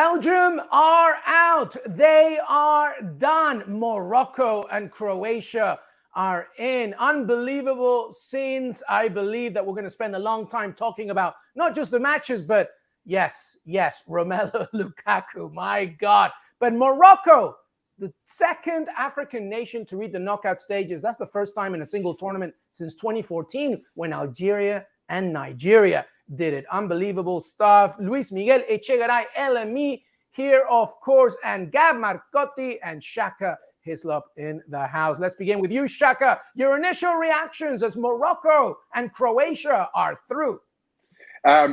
Belgium are out. They are done. Morocco and Croatia are in. Unbelievable scenes. I believe that we're going to spend a long time talking about not just the matches, but yes, Romelu Lukaku, my God. But Morocco, the second African nation to reach the knockout stages. That's the first time in a single tournament since 2014 when Algeria and Nigeria did it. Unbelievable stuff. Luis Miguel Echegaray, LME here, of course, and Gab Marcotti and Shaka Hislop in the house. Let's begin with you, Shaka. Your initial reactions as Morocco and Croatia are through.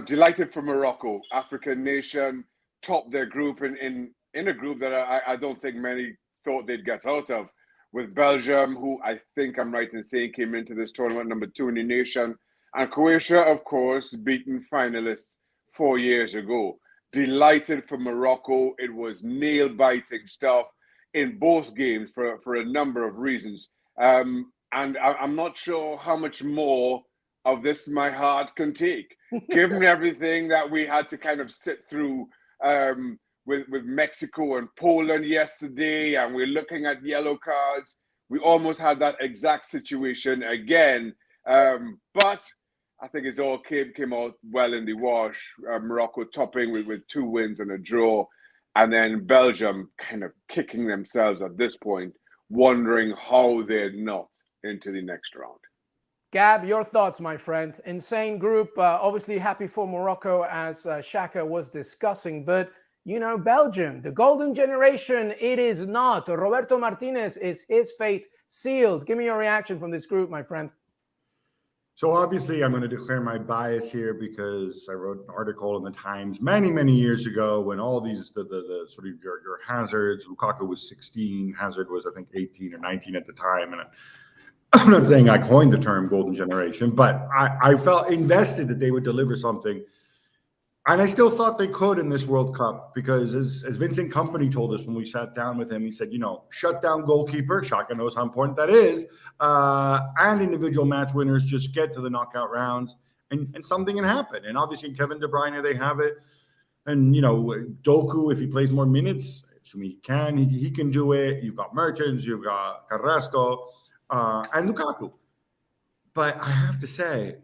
Delighted for Morocco, African nation, topped their group in a group that I don't think many thought they'd get out of, with Belgium, who I think I'm right in saying came into this tournament number 2 in the nation, and Croatia, of course, beaten finalists 4 years ago. Delighted for Morocco. It was nail-biting stuff in both games for a number of reasons. And I'm not sure how much more of this my heart can take, given everything that we had to kind of sit through with Mexico and Poland yesterday, and we're looking at yellow cards. We almost had that exact situation again. But I think it's all came out well in the wash. Morocco topping with 2 wins and a draw. And then Belgium kind of kicking themselves at this point, wondering how they're not into the next round. Gab, your thoughts, my friend. Insane group. Obviously happy for Morocco, as Shaka was discussing. But, you know, Belgium, the golden generation, it is not. Roberto Martinez, is his fate sealed? Give me your reaction from this group, my friend. So obviously I'm going to declare my bias here because I wrote an article in the Times many years ago when all these, the sort of your hazards, Lukaku was 16, Hazard was, I think, 18 or 19 at the time. And I'm not saying I coined the term golden generation, but I felt invested that they would deliver something. And I still thought they could in this World Cup because as Vincent Kompany told us when we sat down with him, he said, you know, shut down goalkeeper, Shaka knows how important that is, and individual match winners just get to the knockout rounds and something can happen. And obviously Kevin De Bruyne, they have it. And, you know, Doku, if he plays more minutes, assuming he can, he can do it. You've got Mertens, you've got Carrasco, and Lukaku. But I have to say,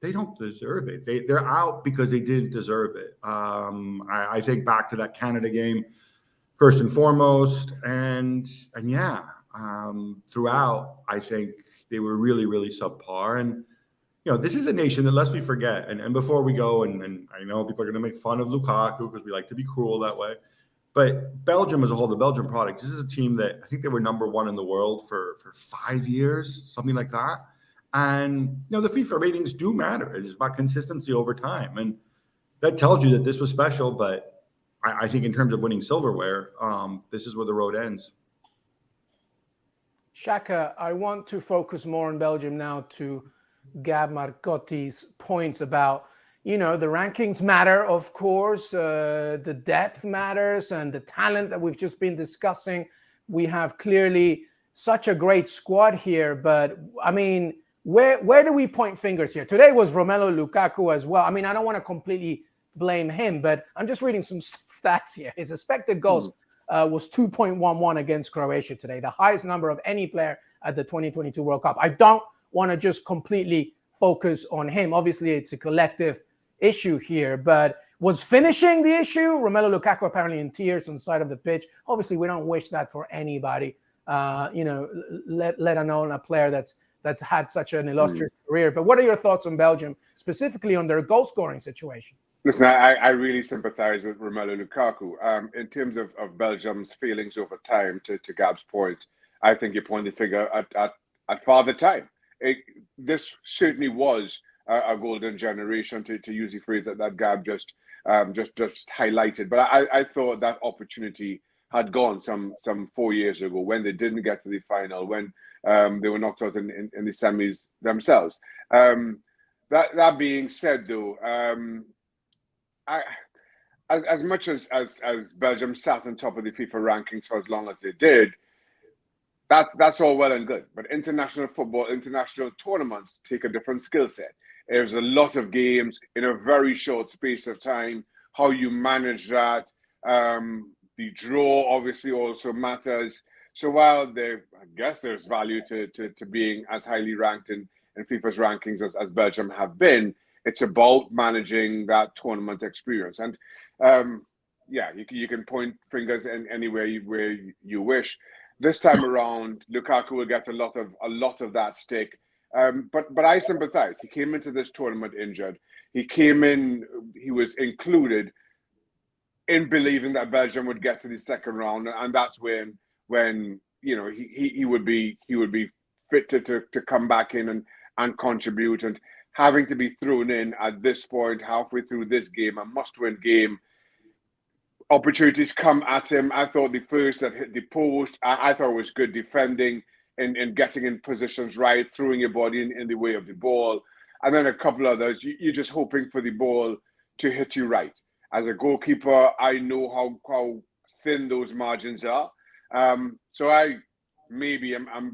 they don't deserve it. They're out because they didn't deserve it. I think back to that Canada game first and foremost, and throughout I think they were really subpar. And you know, this is a nation that, lest we forget. And before we go, and I know people are going to make fun of Lukaku because we like to be cruel that way, but Belgium as a whole, the Belgian product, this is a team that I think they were number 1 in the world for 5 years, something like that. And, you know, the FIFA ratings do matter. It's about consistency over time. And that tells you that this was special. But I think in terms of winning silverware, this is where the road ends. Shaka, I want to focus more on Belgium now to Gab Marcotti's points about, you know, the rankings matter, of course. The depth matters and the talent that we've just been discussing. We have clearly such a great squad here. But, I mean, where do we point fingers here? Today was Romelu Lukaku as well. I mean, I don't want to completely blame him, but I'm just reading some stats here. His expected goals was 2.11 against Croatia today, the highest number of any player at the 2022 World Cup. I don't want to just completely focus on him. Obviously, it's a collective issue here, but was finishing the issue? Romelu Lukaku apparently in tears on the side of the pitch. Obviously, we don't wish that for anybody, you know, let alone a player that's had such an illustrious career. But what are your thoughts on Belgium, specifically on their goal-scoring situation? Listen, I really sympathize with Romelu Lukaku. In terms of Belgium's feelings over time, to Gab's point, I think you pointed the finger at Father Time. This certainly was a golden generation, to use the phrase that Gab just highlighted. But I thought that opportunity had gone some 4 years ago when they didn't get to the final, when they were knocked out in the semis themselves. That being said, though, as much as Belgium sat on top of the FIFA rankings for as long as they did, that's all well and good. But international football, international tournaments take a different skill set. There's a lot of games in a very short space of time. How you manage that, The draw obviously also matters. So while I guess there's value to being as highly ranked in FIFA's rankings as Belgium have been, it's about managing that tournament experience. And you can point fingers in anywhere where you wish. This time around, Lukaku will get a lot of that stick. But I sympathize. He came into this tournament injured. He was included in believing that Belgium would get to the second round, and that's when he would be fit to come back in and contribute. And having to be thrown in at this point, halfway through this game, a must-win game, opportunities come at him. I thought the first that hit the post, I thought it was good defending and getting in positions right, throwing your body in the way of the ball. And then a couple others, you're just hoping for the ball to hit you right. As a goalkeeper, I know how thin those margins are. So I'm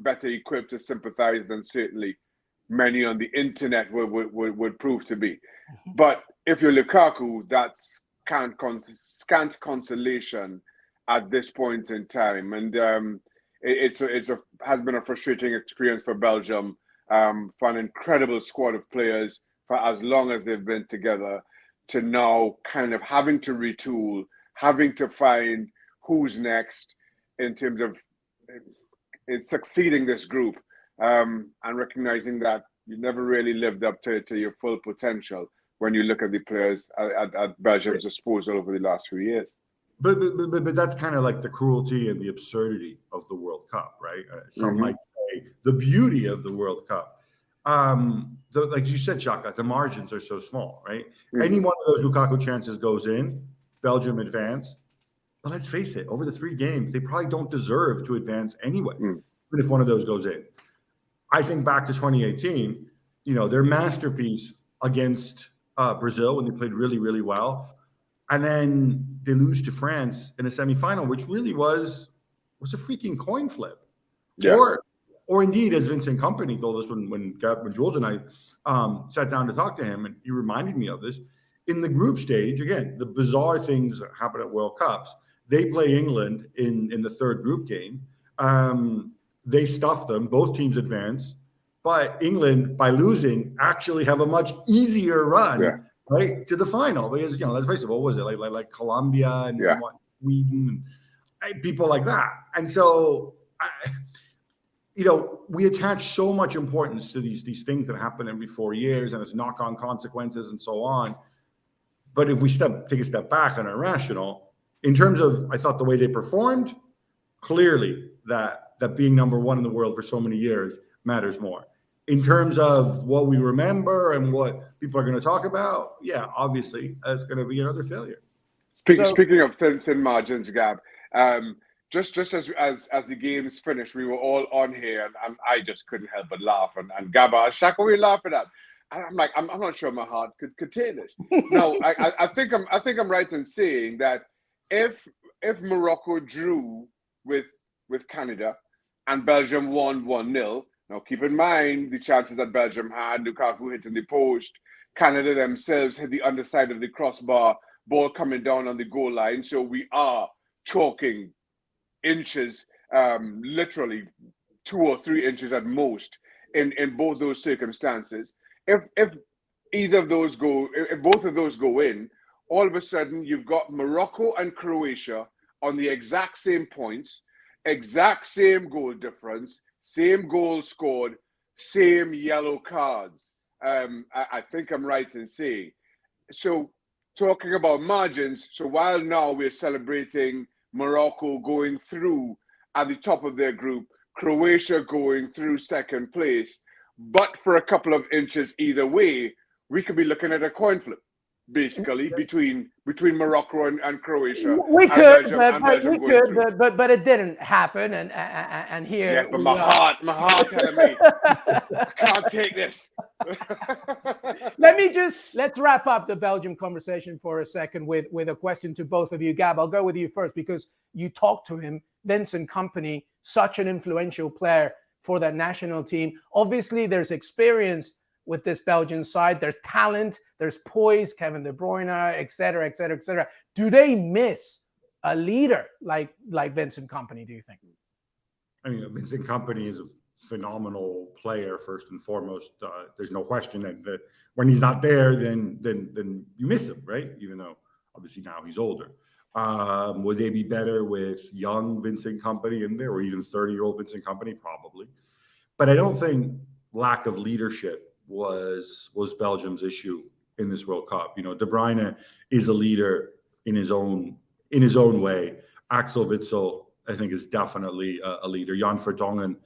better equipped to sympathize than certainly many on the internet would prove to be. But if you're Lukaku, that's scant consolation at this point in time. And has been a frustrating experience for Belgium, for an incredible squad of players for as long as they've been together, to now kind of having to retool, having to find who's next in terms of succeeding this group, and recognizing that you never really lived up to your full potential when you look at the players at Belgium's disposal over the last few years. But that's kind of like the cruelty and the absurdity of the World Cup, right? Some might say the beauty of the World Cup. Like you said, Shaka, the margins are so small, right? Any one of those Lukaku chances goes in, Belgium advance. But let's face it, over the 3 games, they probably don't deserve to advance anyway, even if one of those goes in. I think back to 2018, their masterpiece against Brazil when they played really, really well. And then they lose to France in a semifinal, which really was a freaking coin flip. Yeah. Or indeed, as Vincent Kompany told us when Jules and I sat down to talk to him, and he reminded me of this, in the group stage, again, the bizarre things that happen at World Cups. They play England in the third group game. They stuff them. Both teams advance. But England, by losing, actually have a much easier run, right, to the final. Because, let's face it, what was it? Like Colombia and Sweden, and people like that. And so, we attach so much importance to these things that happen every 4 years and its knock-on consequences and so on. But if we take a step back and are rational, in terms of, I thought the way they performed, clearly that being number one in the world for so many years matters more. In terms of what we remember and what people are going to talk about, obviously, it's going to be another failure. Speaking of thin margins, Gab, just as the games finished, we were all on here, and I just couldn't help but laugh. And Gab, Shaka, what are you laughing at? And I'm like, I'm not sure my heart could contain this. No, I think I'm right in saying that if Morocco drew with Canada and Belgium won 1-0. Now, keep in mind the chances that Belgium had, Lukaku hitting the post, Canada themselves hit the underside of the crossbar, ball coming down on the goal line. So we are talking inches, literally 2 or 3 inches at most in both those circumstances. If both of those go in, all of a sudden you've got Morocco and Croatia on the exact same points, exact same goal difference, same goal scored, same yellow cards. I think I'm right in saying. So talking about margins, so while now we're celebrating Morocco going through at the top of their group, Croatia going through second place, but for a couple of inches either way, we could be looking at a coin flip, basically, between Morocco and Croatia. We could, but it didn't happen, and here. Yeah, but my heart telling me I can't take this. Let's wrap up the Belgium conversation for a second with a question to both of you. Gab, I'll go with you first because you talked to him. Vincent Kompany, such an influential player for that national team. Obviously, there's experience with this Belgian side. There's talent, there's poise, Kevin De Bruyne, et cetera, et cetera, et cetera. Do they miss a leader like Vincent Kompany, do you think? I mean, Vincent Kompany is a phenomenal player first and foremost. There's no question that when he's not there, then you miss him, right? Even though obviously now he's older. Would they be better with young Vincent Kompany in there, or even 30-year-old Vincent Kompany? Probably. But I don't think lack of leadership was Belgium's issue in this World Cup. You know, De Bruyne is a leader in his own way. Axel Witsel, I think, is definitely a leader. Jan Vertonghen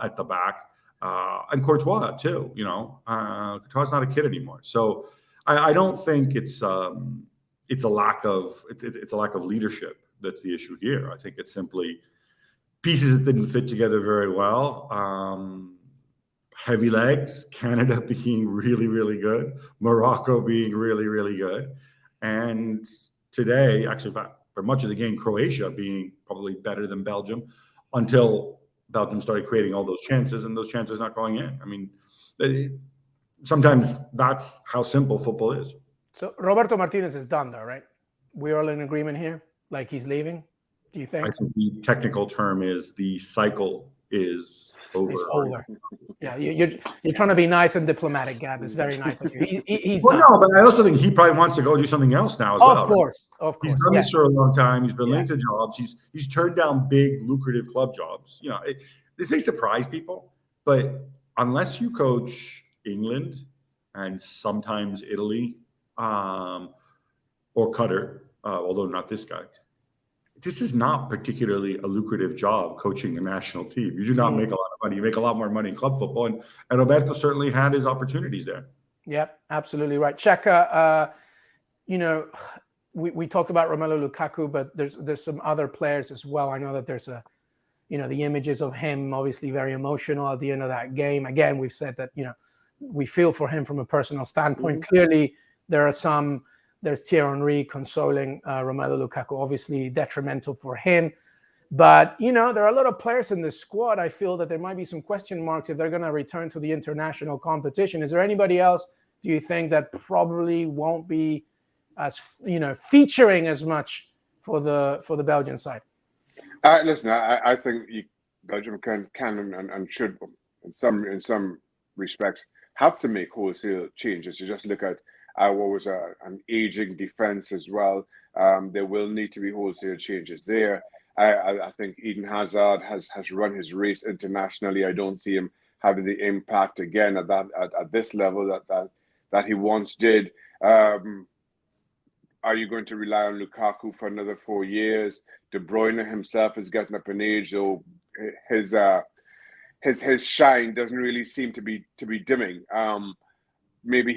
at the back, and Courtois too. You know, Courtois not a kid anymore. So I don't think it's a lack of leadership that's the issue here. I think it's simply pieces that didn't fit together very well. Heavy legs, Canada being really, really good, Morocco being really, really good, and today, actually, for much of the game, Croatia being probably better than Belgium until Belgium started creating all those chances, and those chances not going in. I mean, sometimes that's how simple football is. So Roberto Martinez is done, though, right? We're all in agreement here? Like he's leaving? Do you think? I think the technical term is the cycle is over. It's over. Yeah, you're trying to be nice and diplomatic, Gab. It's very nice of you. He's well, no, but I also think he probably wants to go do something else now as well. Of course. He's done this for a long time. He's been linked to jobs. He's turned down big, lucrative club jobs. You know, this may surprise people, but unless you coach England and sometimes Italy or Qatar, although not this guy, this is not particularly a lucrative job coaching the national team. You do not make a lot of money. You make a lot more money in club football. And Roberto certainly had his opportunities there. Yep, absolutely right. Shaka, you know, we talked about Romelu Lukaku, but there's some other players as well. I know that there's the images of him, obviously very emotional at the end of that game. Again, we've said that, we feel for him from a personal standpoint. Clearly, there's Thierry Henry consoling Romelu Lukaku, obviously detrimental for him. But, there are a lot of players in this squad. I feel that there might be some question marks if they're going to return to the international competition. Is there anybody else, do you think, that probably won't be as, featuring as much for the Belgian side? Listen, I think Belgium can and should, in some respects, have to make wholesale changes. You just look at what was an aging defense as well. There will need to be wholesale changes there. I think Eden Hazard has run his race internationally. I don't see him having the impact again at this level that he once did. Are you going to rely on Lukaku for another 4 years? De Bruyne himself is getting up in age, though his shine doesn't really seem to be dimming. Maybe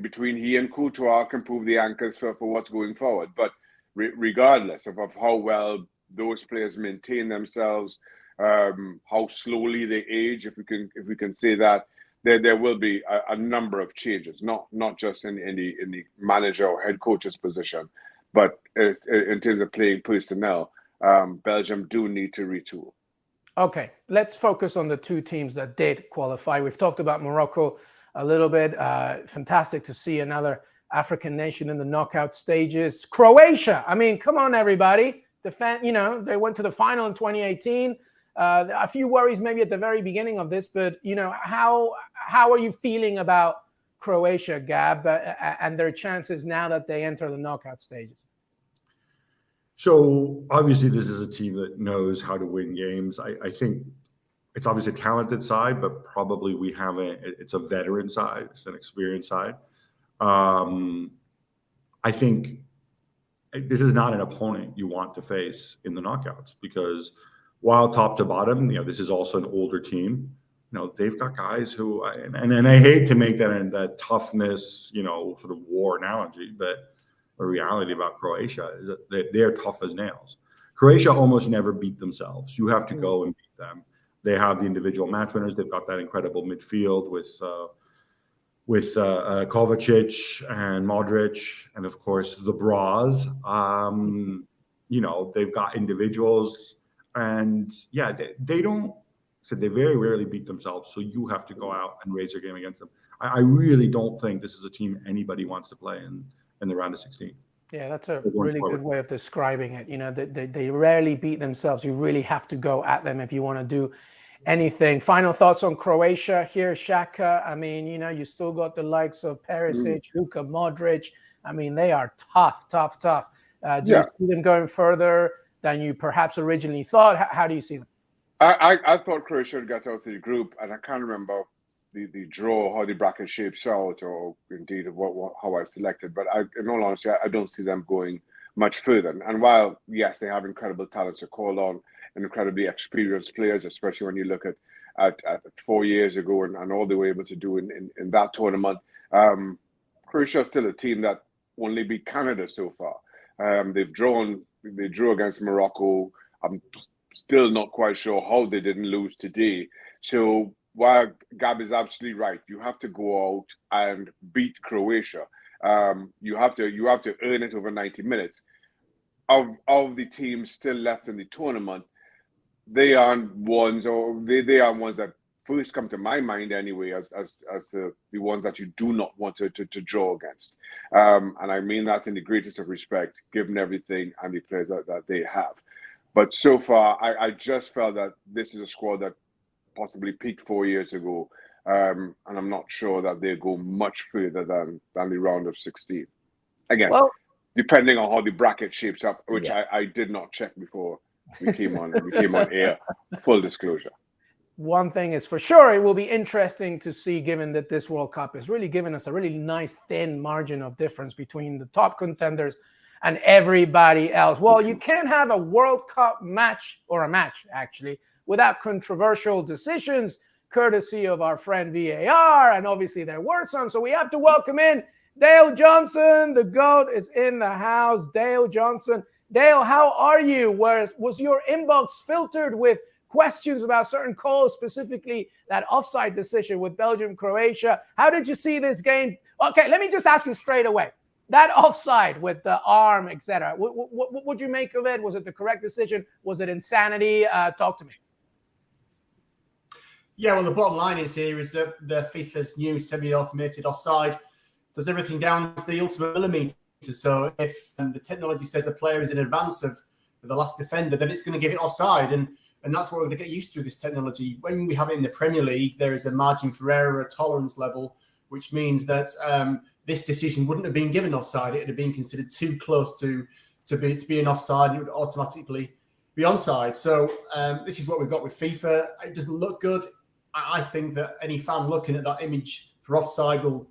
between he and Courtois can prove the anchors for what's going forward. But regardless of how well those players maintain themselves, how slowly they age, if we can say that, there will be a number of changes, not just in the manager or head coach's position, but in terms of playing personnel. Belgium do need to retool. Okay, let's focus on the two teams that did qualify. We've talked about Morocco a little bit. Fantastic to see another African nation in the knockout stages. Croatia, I mean, come on, everybody. They went to the final in 2018. A few worries maybe at the very beginning of this, but, how are you feeling about Croatia, Gab, and their chances now that they enter the knockout stages? So obviously this is a team that knows how to win games. I think it's obviously a talented side, but probably it's a veteran side. It's an experienced side. I think this is not an opponent you want to face in the knockouts, because while top to bottom, this is also an older team. They've got guys who, and I hate to make that toughness, sort of war analogy, but the reality about Croatia is that they're tough as nails. Croatia almost never beat themselves. You have to go and beat them. They have the individual match winners. They've got that incredible midfield with Kovacic and Modric, and of course the Bras. They've got individuals, and they don't. So they very rarely beat themselves. So you have to go out and raise your game against them. I really don't think this is a team anybody wants to play in the round of 16. Yeah, that's a going really forward. good way of describing it. You know, they rarely beat themselves. You really have to go at them if you want to do anything. Final thoughts on Croatia here, Shaka. I mean, you know, you still got the likes of Perisic, Luka Modric. I mean, they are tough, tough, tough. Do you Yeah, see them going further than you perhaps originally thought? How do you see them? I thought Croatia would get out of the group, and I can't remember the draw, how the bracket shapes out, or indeed how I selected. But in all honesty, I don't see them going much further. And while yes, they have incredible talents to call on and incredibly experienced players, especially when you look at 4 years ago and all they were able to do in that tournament, Croatia is still a team that only beat Canada so far. They drew against Morocco. I'm still not quite sure how they didn't lose today. So while Gab is absolutely right, you have to go out and beat Croatia. You have to earn it over 90 minutes. Of the teams still left in the tournament, they are ones that first come to my mind anyway as the ones that you do not want to draw against. And I mean that in the greatest of respect, given everything and the players that they have. But so far, I just felt that this is a squad that possibly peaked 4 years ago. And I'm not sure that they go much further than the round of 16. Again, Well, depending on how the bracket shapes up, which yeah. I did not check before we came on air. Full disclosure. One thing is for sure, it will be interesting to see, given that this World Cup has really given us a really nice thin margin of difference between the top contenders and everybody else. Well, you can't have a World Cup match, or a match actually, without controversial decisions, courtesy of our friend VAR, and obviously there were some. So we have to welcome in Dale Johnson. The GOAT is in the house. Dale Johnson. Dale, how are you? Was your inbox filtered with questions about certain calls, specifically that offside decision with Belgium, Croatia? How did you see this game? Okay, let me just ask you straight away. That offside with the arm, etc. What would you make of it? Was it the correct decision? Was it insanity? Talk to me. Yeah, well, the bottom line is that the FIFA's new semi-automated offside does everything down to the ultimate millimetre. So if the technology says a player is in advance of the last defender, then it's going to give it offside. And that's what we're going to get used to with this technology. When we have it in the Premier League, there is a margin for error, a tolerance level, which means that this decision wouldn't have been given offside. It would have been considered too close to be an offside. It would automatically be onside. So this is what we've got with FIFA. It doesn't look good. I think that any fan looking at that image for offside will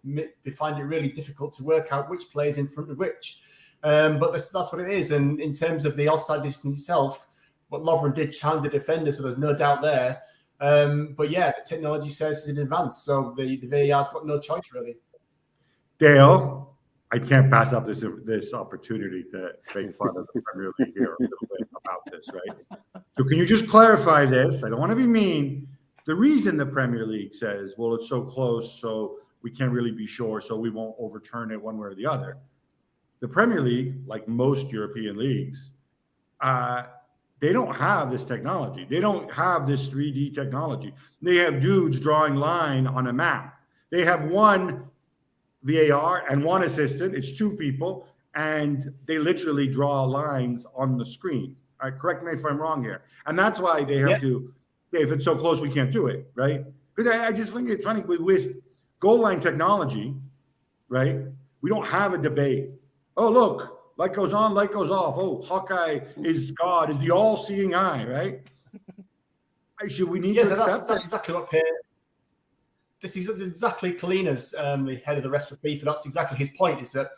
find it really difficult to work out which player's in front of which. But that's what it is. And in terms of the offside distance itself, what Lovren did challenge the defender, so there's no doubt there. But yeah, the technology says it's in advance, so the VAR's got no choice really. Dale, I can't pass up this opportunity to make fun of the Premier League here a little bit about this, right? So can you just clarify this? I don't want to be mean. The reason the Premier League says, well, it's so close, so we can't really be sure, so we won't overturn it one way or the other. The Premier League, like most European leagues, they don't have this technology. They don't have this 3D technology. They have dudes drawing line on a map. They have one VAR and one assistant. It's two people, and they literally draw lines on the screen. All right, correct me if I'm wrong here. And that's why they have to say, if it's so close, we can't do it, right? Because I just think it's funny with goal line technology, right? We don't have a debate. Oh, look, light goes on, light goes off. Oh, Hawkeye is God, is the all-seeing eye, right? Should we need to accept that's exactly what this is exactly Kalina's the head of the rest of FIFA. That's exactly his point, is that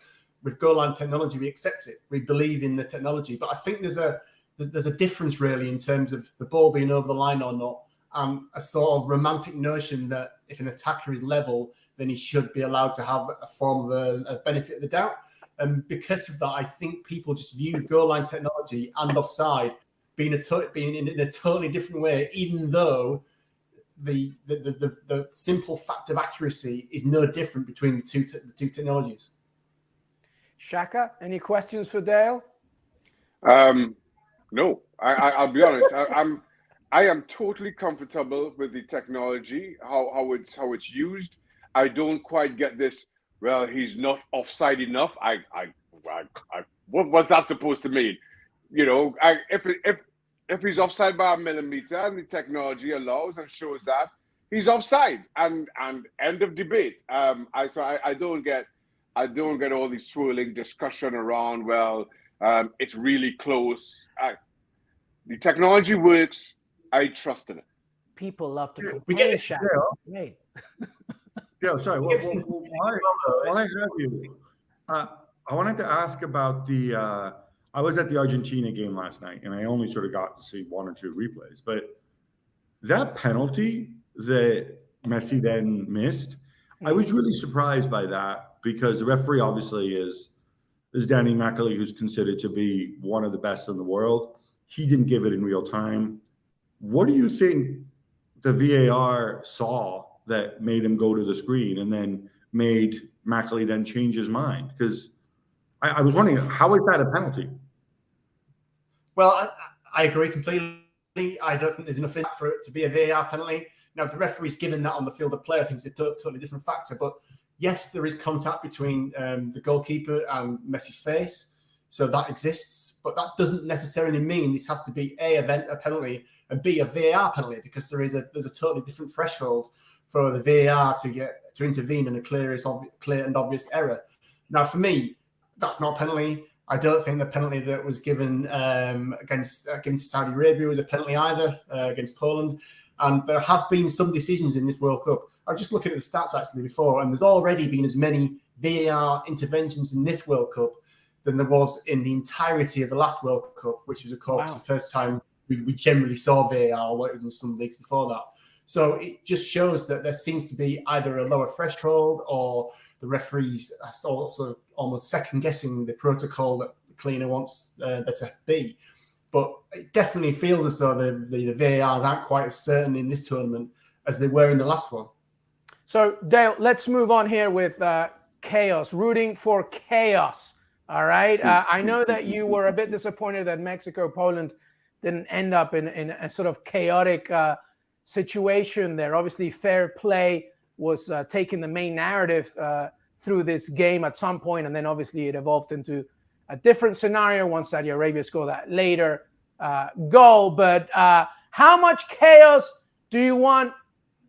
with goal line technology, we accept it. We believe in the technology. But I think there's a difference really in terms of the ball being over the line or not, and a sort of romantic notion that if an attacker is level, then he should be allowed to have a form of benefit of the doubt. And because of that, I think people just view goal line technology and offside being in a totally different way, even though the simple fact of accuracy is no different between the two technologies. Shaka, any questions for Dale? No, I'll be honest. I am totally comfortable with the technology, how it's used. I don't quite get this. Well, he's not offside enough. I what was that supposed to mean? You know, if he's offside by a millimeter and the technology allows and shows that, he's offside, and end of debate. I don't get all the swirling discussion around. Well, it's really close. The technology works. I trust in it. People love to complain. We get this. Yeah, sorry. While I have you, I wanted to ask about the. I was at the Argentina game last night, and I only sort of got to see one or two replays. But that penalty that Messi then missed, I was really surprised by that, because the referee obviously is Danny Macaulay, who's considered to be one of the best in the world. He didn't give it in real time. What do you think the VAR saw that made him go to the screen and then made Macaulay then change his mind? Because I was wondering, how is that a penalty? Well, I agree completely. I don't think there's enough in it for it to be a VAR penalty. Now, if the referee's given that on the field of play, I think it's a totally different factor. But yes, there is contact between the goalkeeper and Messi's face, so that exists. But that doesn't necessarily mean this has to be a penalty, and B, a VAR penalty, because there's a totally different threshold for the VAR to intervene in a clear and obvious error. Now, for me, that's not a penalty. I don't think the penalty that was given against Saudi Arabia was a penalty either, against Poland. And there have been some decisions in this World Cup. I was just looking at the stats actually before, and there's already been as many VAR interventions in this World Cup than there was in the entirety of the last World Cup, which was, of course, the first time we generally saw VAR, although it was some leagues before that. So it just shows that there seems to be either a lower threshold, or the referees are also almost second-guessing the protocol that the cleaner wants there to be. But it definitely feels as though the VARs aren't quite as certain in this tournament as they were in the last one. So, Dale, let's move on here with chaos, rooting for chaos. All right. I know that you were a bit disappointed that Mexico-Poland didn't end up in a sort of chaotic situation there. Obviously, fair play was taking the main narrative through this game at some point, and then obviously it evolved into a different scenario once Saudi Arabia scored that later goal. But how much chaos do you want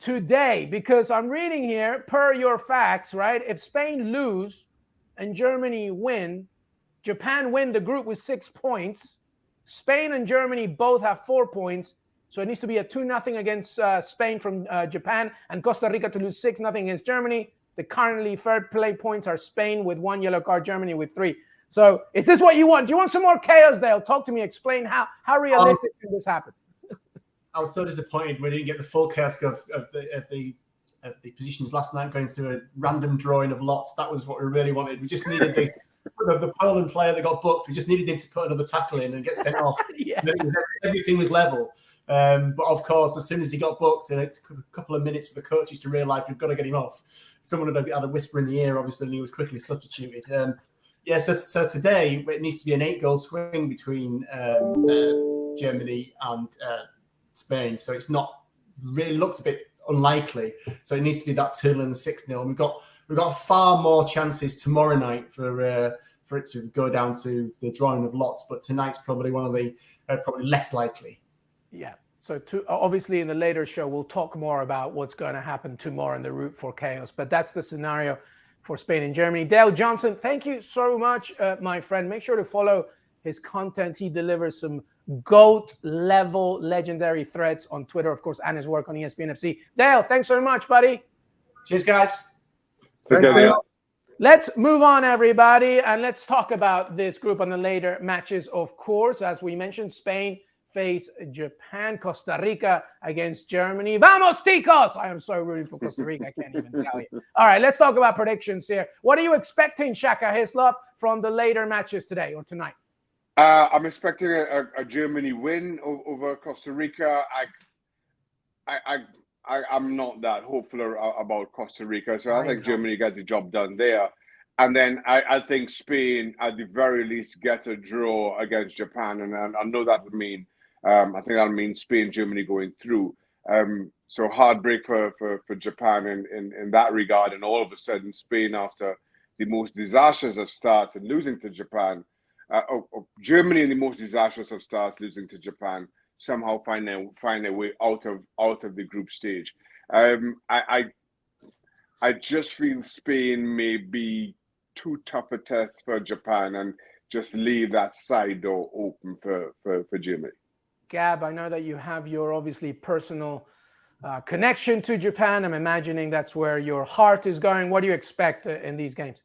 today? Because I'm reading here, per your facts, right? If Spain lose and Germany win, Japan win the group with 6 points. Spain and Germany both have 4 points. So it needs to be a 2-0 against Spain from Japan, and Costa Rica to lose 6-0 against Germany. The currently fair play points are Spain with 1 yellow card, Germany with 3. So is this what you want? Do you want some more chaos, Dale? Talk to me. Explain how realistic can this happen? I was so disappointed we didn't get the full chaos of the positions last night, going through a random drawing of lots. That was what we really wanted. We just needed the Poland player that got booked. We just needed him to put another tackle in and get sent off. Yeah. Everything was level. But of course, as soon as he got booked, and it took a couple of minutes for the coaches to realise we've got to get him off. Someone had a whisper in the ear, obviously, and he was quickly substituted. So today it needs to be an 8-goal swing between Germany and Spain. So it's not really looks a bit unlikely. So it needs to be that 2-0 and 6-0. And we've got far more chances tomorrow night for it to go down to the drawing of lots. But tonight's probably one of the probably less likely. Yeah. So obviously in the later show, we'll talk more about what's going to happen tomorrow in the route for chaos. But that's the scenario for Spain and Germany. Dale Johnson, thank you so much, my friend. Make sure to follow his content. He delivers some GOAT-level legendary threads on Twitter, of course, and his work on ESPN FC. Dale, thanks so much, buddy. Cheers, guys. Thanks, Dale. Let's move on, everybody, and let's talk about this group on the later matches, of course. As we mentioned, Spain face Japan, Costa Rica against Germany. Vamos, ticos! I am so rooting for Costa Rica, I can't even tell you. All right, let's talk about predictions here. What are you expecting, Shaka Hislop, from the later matches today or tonight? I'm expecting a Germany win over Costa Rica. I'm not that hopeful about Costa Rica, so I think Germany got the job done there. And then I think Spain, at the very least, gets a draw against Japan, and I know that would mean I think that'll mean Spain, Germany going through. So heartbreak for Japan in that regard, and all of a sudden Spain, after the most disastrous of starts and losing to Japan, Germany, in the most disastrous of starts, losing to Japan, somehow find their way out of the group stage. I just feel Spain may be too tough a test for Japan and just leave that side door open for Germany. Gab, I know that you have your obviously personal connection to Japan. I'm imagining that's where your heart is going. What do you expect in these games?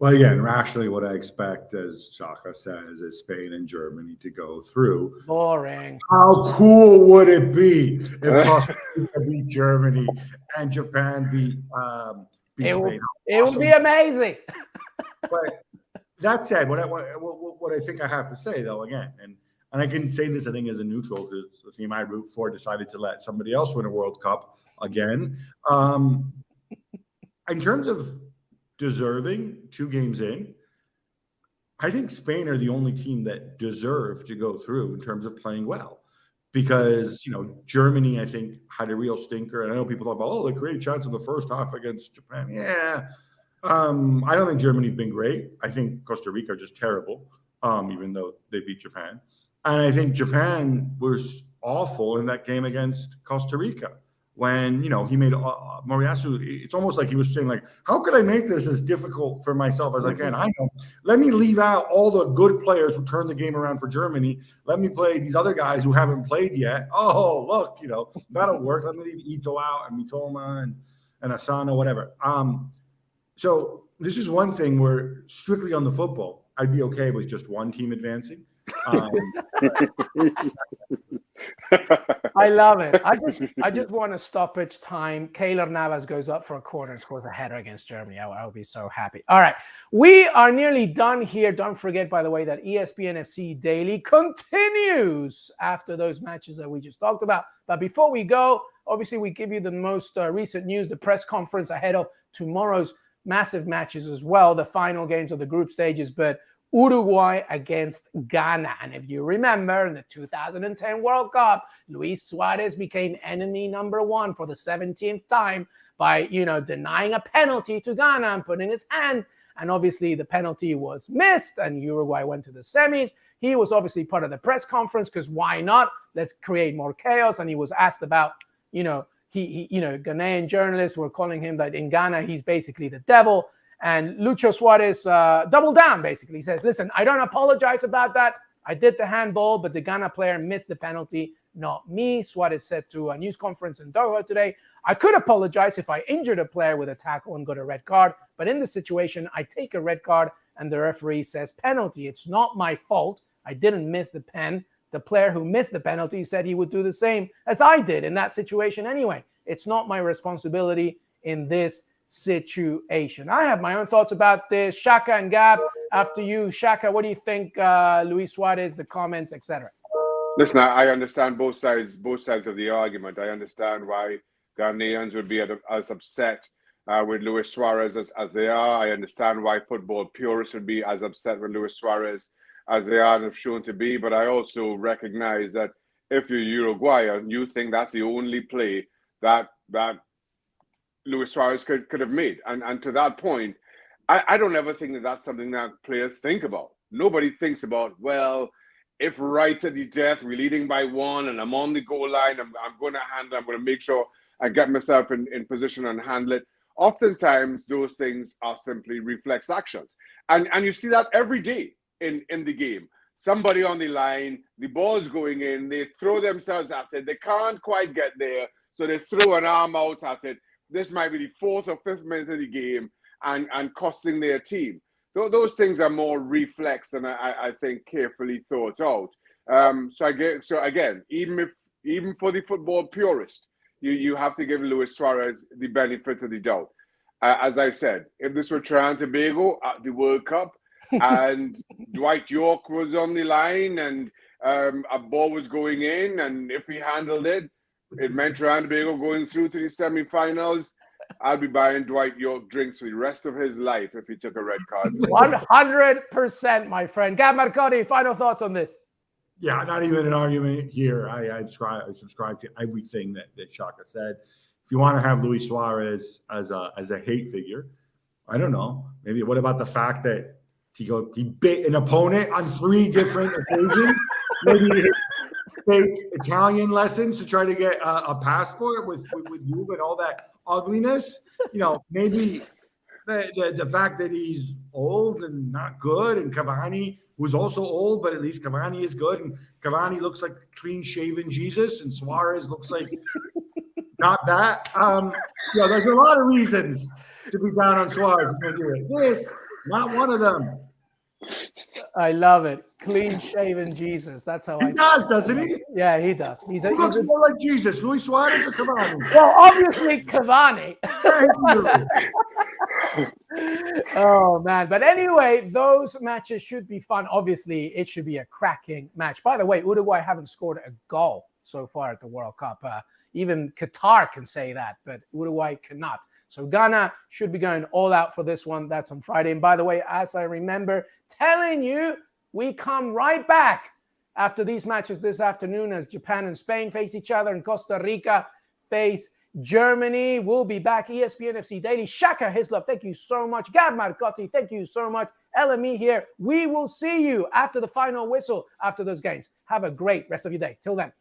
Well, again, rationally, what I expect, as Shaka says, is Spain and Germany to go through. Boring. How cool would it be if Costa Rica beat Germany and Japan beat Spain? It would be amazing. But that said, what I think I have to say, though, again, and I can say this, I think, as a neutral, because the team I root for decided to let somebody else win a World Cup again. In terms of deserving 2 games in, I think Spain are the only team that deserve to go through in terms of playing well, because Germany, I think, had a real stinker, and I know people talk about, they created a chance in the first half against Japan. Yeah, I don't think Germany's been great. I think Costa Rica are just terrible, even though they beat Japan, and I think Japan was awful in that game against Costa Rica. When, he made Moriyasu, it's almost like he was saying, like, how could I make this as difficult for myself as I can? I know. Let me leave out all the good players who turned the game around for Germany. Let me play these other guys who haven't played yet. Oh, look, that'll work. Let me leave Ito out and Mitoma and Asano, whatever. So this is one thing where strictly on the football, I'd be okay with just one team advancing. I love it. I just want a stoppage time. Keylor Navas goes up for a quarter and scores a header against Germany. I would be so happy. All right. We are nearly done here. Don't forget, by the way, that ESPN FC Daily continues after those matches that we just talked about. But before we go, obviously, we give you the most recent news, the press conference ahead of tomorrow's massive matches as well, the final games of the group stages. But Uruguay against Ghana. And if you remember, in the 2010 World Cup, Luis Suarez became enemy number 1 for the 17th time by, denying a penalty to Ghana and putting his hand. And obviously the penalty was missed and Uruguay went to the semis. He was obviously part of the press conference because why not? Let's create more chaos. And he was asked about, Ghanaian journalists were calling him that in Ghana, he's basically the devil. And Lucho Suarez doubled down, basically. He says, listen, I don't apologize about that. I did the handball, but the Ghana player missed the penalty, not me. Suarez said to a news conference in Doha today, I could apologize if I injured a player with a tackle and got a red card. But in this situation, I take a red card and the referee says penalty. It's not my fault. I didn't miss the pen. The player who missed the penalty said he would do the same as I did in that situation anyway. It's not my responsibility in this situation. I have my own thoughts about this. Shaka and Gab, after you. Shaka, what do you think, Luis Suarez, the comments, etc.? Listen, I understand both sides of the argument. I understand why Ghanaians would be as upset with Luis Suarez as they are. I understand why football purists would be as upset with Luis Suarez as they are and have shown to be. But I also recognize that if you're Uruguayan, you think that's the only play that Luis Suarez could have made. And to that point, I don't ever think that that's something that players think about. Nobody thinks about, well, if right to the death, we're leading by 1 and I'm on the goal line, I'm going to handle it. I'm going to make sure I get myself in position and handle it. Oftentimes, those things are simply reflex actions. And you see that every day in the game. Somebody on the line, the ball's going in, they throw themselves at it. They can't quite get there, so they throw an arm out at it. This might be the 4th or 5th minute of the game and costing their team. Those things are more reflex and I think carefully thought out. So again, even for the football purist, you have to give Luis Suarez the benefit of the doubt. As I said, if this were Trinidad and Tobago at the World Cup and Dwight York was on the line and a ball was going in, and if he handled it, it meant Trinidad and Tobago going through to the semi-finals, I'd be buying Dwight York drinks for the rest of his life if he took a red card. 100%, my friend. Gab Marcotti, final thoughts on this? Yeah, not even an argument here. I subscribe to everything that Shaka said. If you want to have Luis Suarez as a hate figure, I don't know. Maybe what about the fact that He bit an opponent on 3 different occasions. Maybe he take Italian lessons to try to get a passport with you and all that ugliness. Maybe the fact that he's old and not good, and Cavani, who's also old, but at least Cavani is good, and Cavani looks like clean-shaven Jesus, and Suarez looks like not that. There's a lot of reasons to be down on Suarez. This, not one of them. I love it. Clean-shaven Jesus. That's how he does, doesn't he? Yeah, he does. Who looks more like Jesus, Luis Suarez or Cavani? Well, obviously Cavani. Oh, man. But anyway, those matches should be fun. Obviously, it should be a cracking match. By the way, Uruguay haven't scored a goal so far at the World Cup. Even Qatar can say that, but Uruguay cannot. So Ghana should be going all out for this one. That's on Friday. And by the way, as I remember telling you, we come right back after these matches this afternoon as Japan and Spain face each other and Costa Rica face Germany. We'll be back. ESPN FC Daily. Shaka Hislop, thank you so much. Gab Marcotti, thank you so much. LME here. We will see you after the final whistle after those games. Have a great rest of your day. Till then.